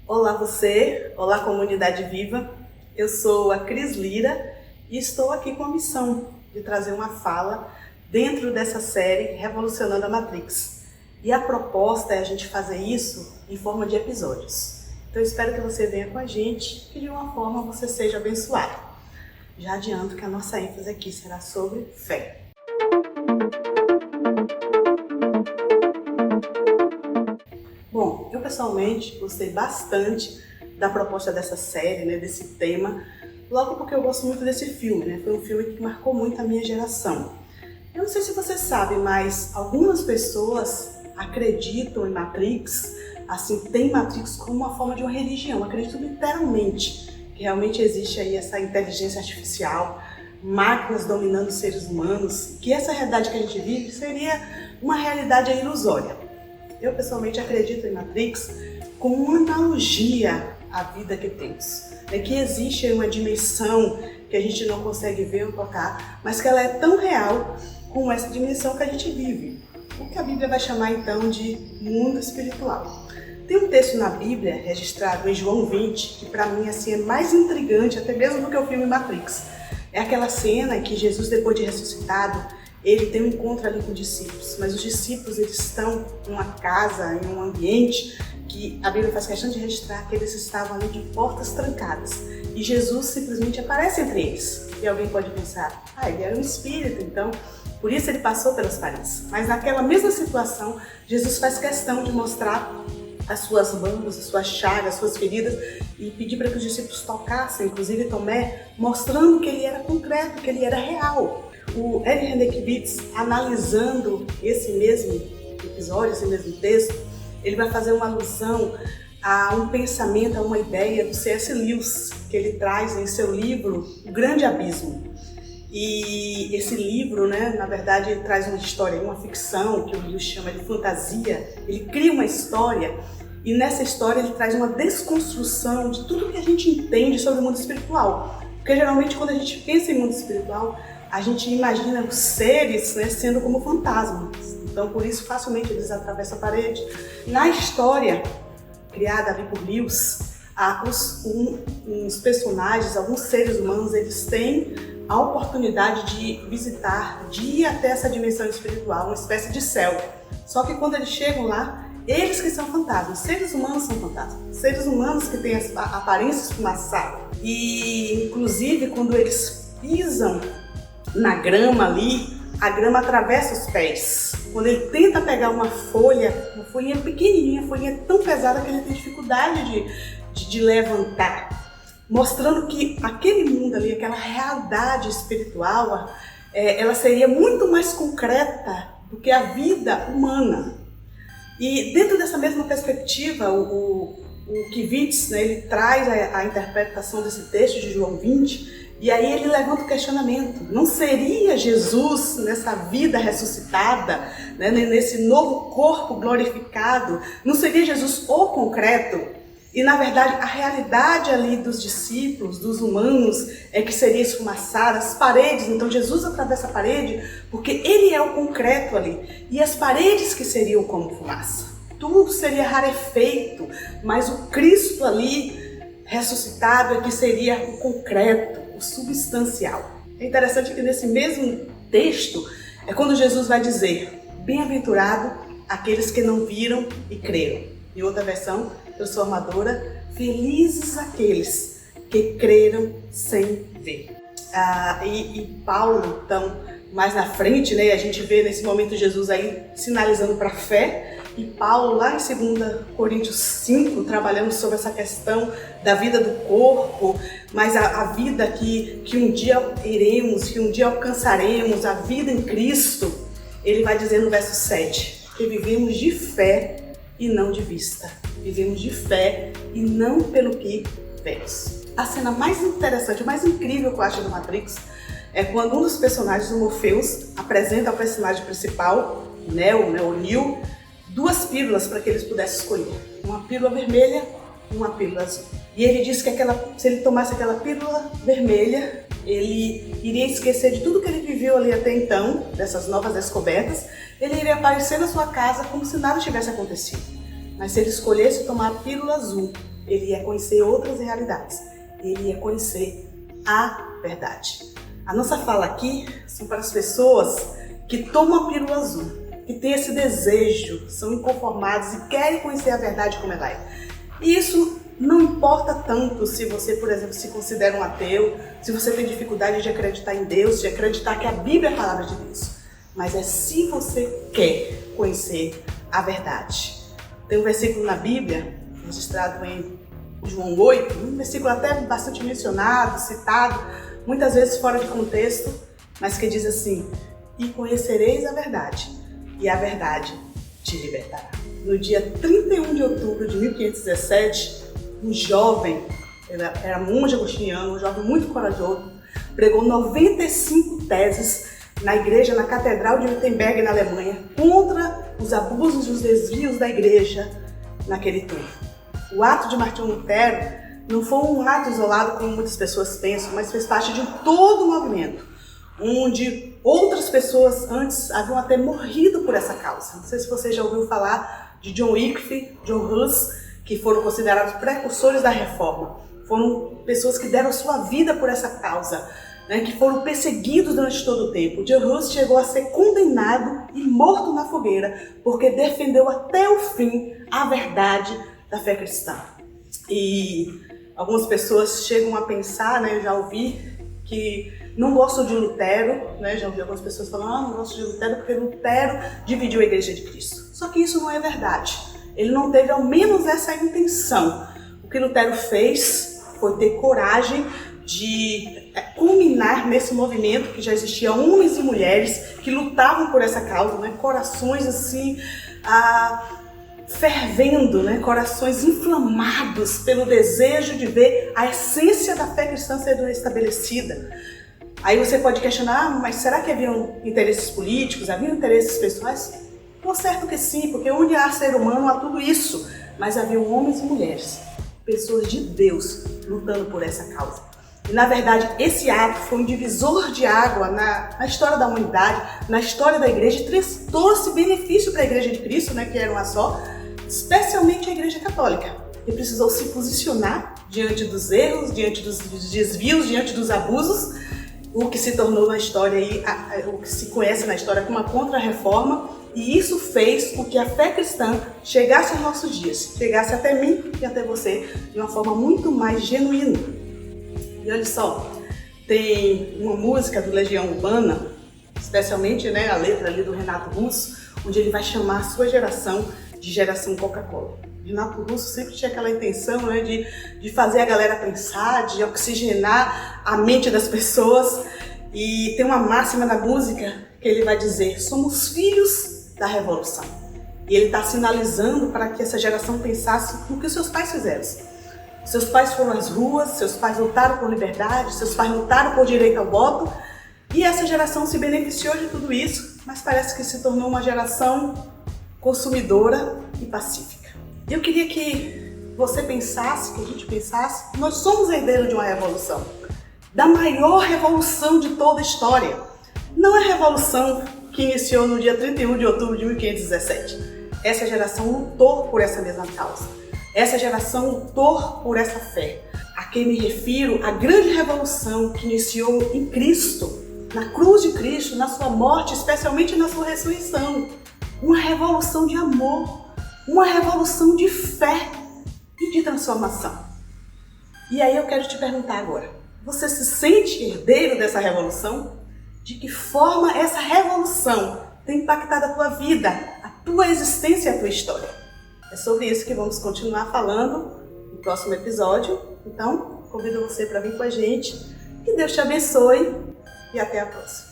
Olá você, olá comunidade viva, eu sou a Cris Lira e estou aqui com a missão de trazer uma fala dentro dessa série Revolucionando a Matrix. E a proposta é a gente fazer isso em forma de episódios. Então eu espero que você venha com a gente e de uma forma você seja abençoado. Já adianto que a nossa ênfase aqui será sobre fé. Bom, eu pessoalmente gostei bastante da proposta dessa série, desse tema, logo porque eu gosto muito desse filme, Foi um filme que marcou muito a minha geração. Eu não sei se você sabe, mas algumas pessoas acreditam em Matrix, assim, tem Matrix como uma forma de uma religião, acreditam literalmente que realmente existe aí essa inteligência artificial, máquinas dominando os seres humanos, que essa realidade que a gente vive seria uma realidade ilusória. Eu pessoalmente acredito em Matrix como uma analogia à vida que temos. Que existe uma dimensão que a gente não consegue ver ou tocar, mas que ela é tão real como essa dimensão que a gente vive. O que a Bíblia vai chamar então de mundo espiritual. Tem um texto na Bíblia registrado em João 20 que para mim assim, é mais intrigante até mesmo do que o filme Matrix. É aquela cena que Jesus, depois de ressuscitado, ele tem um encontro ali com os discípulos, mas os discípulos eles estão em uma casa, em um ambiente que a Bíblia faz questão de registrar que eles estavam ali de portas trancadas. E Jesus simplesmente aparece entre eles. E alguém pode pensar, ele era um espírito, então por isso ele passou pelas paredes. Mas naquela mesma situação, Jesus faz questão de mostrar as suas mãos, as suas chagas, as suas feridas e pedir para que os discípulos tocassem, inclusive Tomé, mostrando que ele era concreto, que ele era real. O L. Hendricks, analisando esse mesmo episódio, esse mesmo texto, ele vai fazer uma alusão a um pensamento, a uma ideia do C.S. Lewis, que ele traz em seu livro O Grande Abismo. E esse livro, na verdade, ele traz uma história, uma ficção, que o Lewis chama de fantasia. Ele cria uma história e nessa história ele traz uma desconstrução de tudo que a gente entende sobre o mundo espiritual. Porque geralmente quando a gente pensa em mundo espiritual, a gente imagina os seres sendo como fantasmas. Então, por isso, facilmente eles atravessam a parede. Na história criada ali por Lewis, os personagens, alguns seres humanos, eles têm a oportunidade de visitar, de ir até essa dimensão espiritual, uma espécie de céu. Só que quando eles chegam lá, eles que são fantasmas, seres humanos são fantasmas, seres humanos que têm a aparência esfumaçada. E, inclusive, quando eles pisam na grama ali, a grama atravessa os pés. Quando ele tenta pegar uma folhinha pequenininha, uma folhinha tão pesada que ele tem dificuldade de levantar. Mostrando que aquele mundo ali, aquela realidade espiritual, ela seria muito mais concreta do que a vida humana. E dentro dessa mesma perspectiva, o Kivitz, ele traz a interpretação desse texto de João 20, e aí ele levanta o questionamento. Não seria Jesus nessa vida ressuscitada, nesse novo corpo glorificado, não seria Jesus o concreto? E na verdade a realidade ali dos discípulos, dos humanos, é que seria esfumaçada, as paredes. Então Jesus atravessa a parede porque ele é o concreto ali. E as paredes que seriam como fumaça. Tudo seria rarefeito, mas o Cristo ali ressuscitado é que seria o concreto, o substancial. É interessante que nesse mesmo texto é quando Jesus vai dizer: bem-aventurado aqueles que não viram e creram. Em outra versão transformadora, felizes aqueles que creram sem ver. E Paulo, então, mais na frente, a gente vê nesse momento Jesus aí sinalizando para a fé, e Paulo lá em 2 Coríntios 5, trabalhando sobre essa questão da vida do corpo, mas a vida que um dia iremos, que um dia alcançaremos, a vida em Cristo. Ele vai dizer no verso 7, que vivemos de fé e não de vista. Vivemos de fé e não pelo que vemos. A cena mais interessante, mais incrível que eu acho do Matrix é quando um dos personagens, o Morpheus, apresenta ao personagem principal, o Neo, 2 pílulas para que eles pudessem escolher. Uma pílula vermelha e uma pílula azul. E ele disse que se ele tomasse aquela pílula vermelha, ele iria esquecer de tudo que ele viveu ali até então, dessas novas descobertas. Ele iria aparecer na sua casa como se nada tivesse acontecido. Mas se ele escolhesse tomar a pílula azul, ele ia conhecer outras realidades, ele ia conhecer a verdade. A nossa fala aqui são para as pessoas que tomam a pílula azul, que têm esse desejo, são inconformados e querem conhecer a verdade como ela é. E isso não importa tanto se você, por exemplo, se considera um ateu, se você tem dificuldade de acreditar em Deus, de acreditar que a Bíblia é a palavra de Deus. Mas é se você quer conhecer a verdade. Tem um versículo na Bíblia, registrado em João 8, um versículo até bastante mencionado, citado, muitas vezes fora de contexto, mas que diz assim: e conhecereis a verdade, e a verdade te libertará. No dia 31 de outubro de 1517, um jovem, era monge agostiniano, um jovem muito corajoso, pregou 95 teses na igreja, na Catedral de Wittenberg, na Alemanha, contra os abusos e os desvios da igreja naquele tempo. O ato de Martinho Lutero não foi um ato isolado, como muitas pessoas pensam, mas fez parte de todo o movimento, onde outras pessoas antes haviam até morrido por essa causa. Não sei se você já ouviu falar de John Wycliffe, John Hus, que foram considerados precursores da Reforma. Foram pessoas que deram sua vida por essa causa, né, que foram perseguidos durante todo o tempo. John Hus chegou a ser condenado e morto na fogueira, porque defendeu até o fim a verdade da fé cristã. E algumas pessoas chegam a pensar, né, eu já ouvi, que não gostam de Lutero, né, já ouvi algumas pessoas falando, não gosto de Lutero porque Lutero dividiu a Igreja de Cristo. Só que isso não é verdade. Ele não teve ao menos essa intenção. O que Lutero fez foi ter coragem de culminar nesse movimento que já existia homens e mulheres que lutavam por essa causa, né? Corações assim, fervendo, né? Corações inflamados pelo desejo de ver a essência da fé cristã sendo estabelecida. Aí você pode questionar, mas será que haviam interesses políticos, haviam interesses pessoais? Por certo que sim, porque onde há ser humano há tudo isso, mas haviam homens e mulheres, pessoas de Deus, lutando por essa causa. E na verdade esse ato foi um divisor de água na história da humanidade, na história da igreja, e trouxe benefício para a Igreja de Cristo, né, que era uma só, especialmente a Igreja Católica, que precisou se posicionar diante dos erros, diante dos desvios, diante dos abusos, o que se tornou na história, o que se conhece na história como uma contra-reforma. E isso fez com que a fé cristã chegasse aos nossos dias, chegasse até mim e até você de uma forma muito mais genuína. E olha só, tem uma música do Legião Urbana, especialmente, né, a letra ali do Renato Russo, onde ele vai chamar a sua geração de geração Coca-Cola. Renato Russo sempre tinha aquela intenção, né, de fazer a galera pensar, de oxigenar a mente das pessoas. E tem uma máxima na música que ele vai dizer: somos filhos da revolução. E ele está sinalizando para que essa geração pensasse no que os seus pais fizeram. Seus pais foram às ruas, seus pais lutaram por liberdade, seus pais lutaram por direito ao voto, e essa geração se beneficiou de tudo isso, mas parece que se tornou uma geração consumidora e pacífica. Eu queria que você pensasse, que a gente pensasse, nós somos herdeiros de uma revolução, da maior revolução de toda a história. Não é a revolução que iniciou no dia 31 de outubro de 1517. Essa geração lutou por essa mesma causa. Essa geração lutou por essa fé. A quem me refiro, a grande revolução que iniciou em Cristo, na cruz de Cristo, na sua morte, especialmente na sua ressurreição. Uma revolução de amor, uma revolução de fé e de transformação. E aí eu quero te perguntar agora, você se sente herdeiro dessa revolução? De que forma essa revolução tem impactado a tua vida, a tua existência e a tua história? É sobre isso que vamos continuar falando no próximo episódio. Então, convido você para vir com a gente. Que Deus te abençoe e até a próxima.